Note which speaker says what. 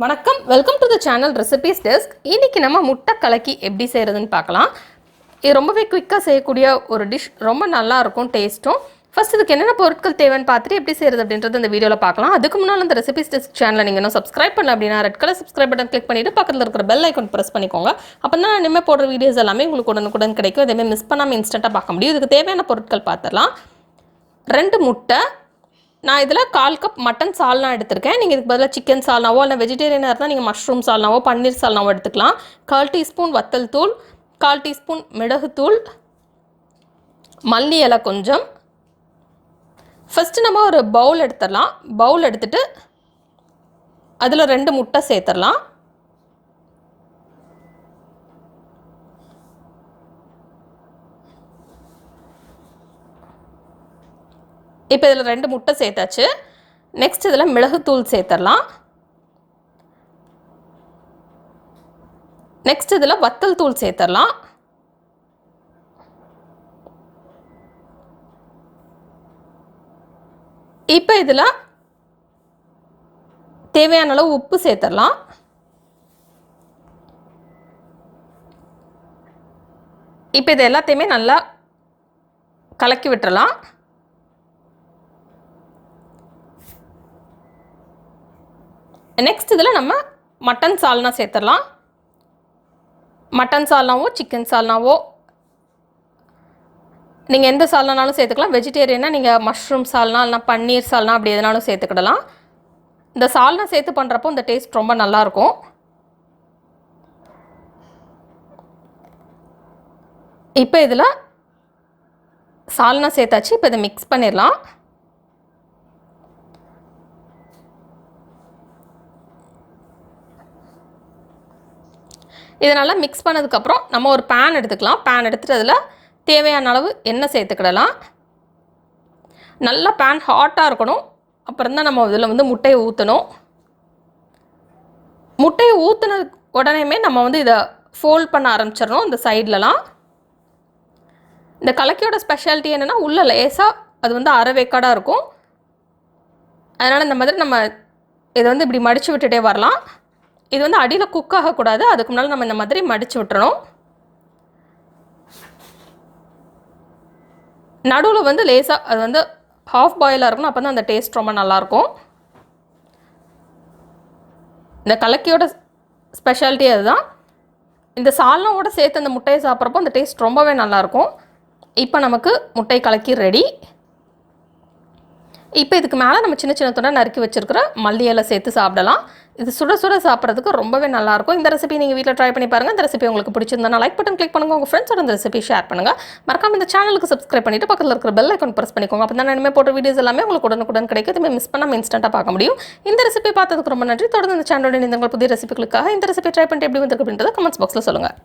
Speaker 1: வணக்கம், welcome to the channel recipes desk. இன்றைக்கி நம்ம முட்டை கலக்கி எப்படி செய்கிறதுன்னு பார்க்கலாம். இது ரொம்பவே குயிக்காக செய்யக்கூடிய ஒரு டிஷ், ரொம்ப நல்லாயிருக்கும் டேஸ்ட்டும். ஃபஸ்ட் இதுக்கு என்னென்ன பொருட்கள் தேவைன்னு பார்த்துட்டு எப்படி செய்கிறது அப்படின்றது இந்த வீடியோவில் பார்க்கலாம். அதுக்கு முன்னால் இந்த ரெசிபீஸ் டெஸ்க் சேனலை நீங்கள் இன்னும் சப்ஸ்கிரைப் பண்ணல அப்படின்னா red colour subscribe button click பண்ணிவிட்டு பக்கத்தில் இருக்கிற பெல் ஐக்கான் ப்ரெஸ் பண்ணிக்கோங்க. அப்போ தான் இனிமேல் போடுற வீடியோஸ் எல்லாமே உங்களுக்கு உடனுக்குடன் கிடைக்கும். இதேமாதிரி மிஸ் பண்ணாமல் இன்ஸ்டண்ட்டாக பார்க்க முடியும். இதுக்கு தேவையான பொருட்கள் பார்த்துடலாம். 2 முட்டை, நான் இதில் 1/4 கப் மட்டன் சால்னா எடுத்திருக்கேன். நீங்கள் இதுக்கு பதிலாக சிக்கன் சால்னாவோ இல்லை வெஜிடேரியனாக இருந்தால் நீங்கள் மஷ்ரூம் சால்னாவோ பன்னீர் சால்னாவோ எடுத்துக்கலாம். 1/4 டீஸ்பூன் வத்தல் தூள், 1/4 டீஸ்பூன் மிளகுத்தூள், மல்லி இலை கொஞ்சம். ஃபஸ்ட்டு நம்ம ஒரு பவுல் எடுத்துடலாம். பவுல் எடுத்துகிட்டு அதில் 2 முட்டை சேர்த்துடலாம். இப்போ இதில் 2 முட்டை சேர்த்தாச்சு. நெக்ஸ்ட் இதில் மிளகுத்தூள் சேர்த்துடலாம். நெக்ஸ்ட் இதில் வத்தல் தூள் சேர்த்துடலாம். இப்போ இதில் தேவையான அளவு உப்பு சேர்த்துடலாம். இப்போ இது எல்லாத்தையுமே நல்லா கலக்கி விட்டுறலாம். நெக்ஸ்ட் இதில் நம்ம மட்டன் சால்னா சேர்த்துடலாம். மட்டன் சால்னாவோ சிக்கன் சால்னாவோ நீங்கள் எந்த சால்னானாலும் சேர்த்துக்கலாம். வெஜிடேரியனாக நீங்கள் மஷ்ரூம் சால்னா இல்லைனா பன்னீர் சால்னா அப்படி எதனாலும் சேர்த்துக்கிடலாம். இந்த சால்னா சேர்த்து பண்ணுறப்போ இந்த டேஸ்ட் ரொம்ப நல்லாயிருக்கும். இப்போ இதில் சால்னா சேர்த்தாச்சு. இப்போ இதை மிக்ஸ் பண்ணிடலாம். இதனால் மிக்ஸ் பண்ணதுக்கப்புறம் நம்ம ஒரு பேன் எடுத்துக்கலாம். பேன் எடுத்துகிட்டு அதில் தேவையான அளவு எண்ணெய் சேர்த்துக்கிடலாம். நல்லா பேன் ஹாட்டாக இருக்கணும். அப்புறம் தான் நம்ம இதில் முட்டையை ஊற்றணும். முட்டையை ஊற்றினது உடனேமே நம்ம இதை ஃபோல்ட் பண்ண ஆரம்பிச்சிடணும். இந்த சைட்லலாம் இந்த கலக்கியோட ஸ்பெஷாலிட்டி என்னென்னா உள்ளே லேசாக அது அரைவேக்காடாக இருக்கும். அதனால் இந்த மாதிரி நம்ம இதை இப்படி மடித்து விட்டுட்டே வரலாம். இது அடியில் குக் ஆகக்கூடாது. அதுக்கு முன்னால் நம்ம இந்த மாதிரி மடித்து விட்டுறணும். நடுவில் லேசாக அது ஹாஃப் பாயிலாக இருக்கணும். அப்போ தான் அந்த டேஸ்ட் ரொம்ப நல்லாயிருக்கும். இந்த கலக்கியோட ஸ்பெஷாலிட்டி அதுதான். இந்த சால்னாவோட சேர்த்து அந்த முட்டையை சாப்பிட்றப்போ அந்த டேஸ்ட் ரொம்பவே நல்லாயிருக்கும். இப்போ நமக்கு முட்டை கலக்கி ரெடி. இப்போ இதுக்கு மேலே நம்ம சின்ன சின்ன துண்டை நறுக்கி வச்சுருக்கிற மல்லி இலை சேர்த்து சாப்பிடலாம். இது சுட சுட சாப்பிட்றதுக்கு ரொம்பவே நல்லாயிருக்கும். இந்த ரெசிபி நீங்கள் வீட்டில் ட்ரை பண்ணி பாருங்கள். இந்த ரெசிபி உங்களுக்கு பிடிச்சிருந்தா லைக் பட்டன் கிளிக் பண்ணுங்கள். உங்கள் ஃப்ரெண்ட்ஸோட இந்த ரெசிபி ஷேர் பண்ணுங்கள். மறக்காம இந்த சேனலுக்கு சப்ஸ்கிரைப் பண்ணிவிட்டு பக்கத்தில் இருக்கிற பெல் ஐக்கான் ப்ரெஸ் பண்ணிக்கோங்க. அப்போ தான் இனிமேல் போட்ட வீடியோஸ் எல்லாமே உங்களுக்கு உடனுக்குடன் கிடைக்கும். இதுமாதிரி மிஸ் பண்ணாமல் இன்ஸ்டண்ட்டாக பார்க்க முடியும். இந்த ரெசிபி பார்த்ததுக்கு ரொம்ப நன்றி. தொடர்ந்து இந்த சேனலோட இந்த புதிய ரெசிபிகளுக்காக இந்த ரெசிபி ட்ரை பண்ணிட்டு எப்படி வந்திருக்கு அப்படின்றத கமெண்ட்ஸ் பாக்ஸில் சொல்லுங்கள்.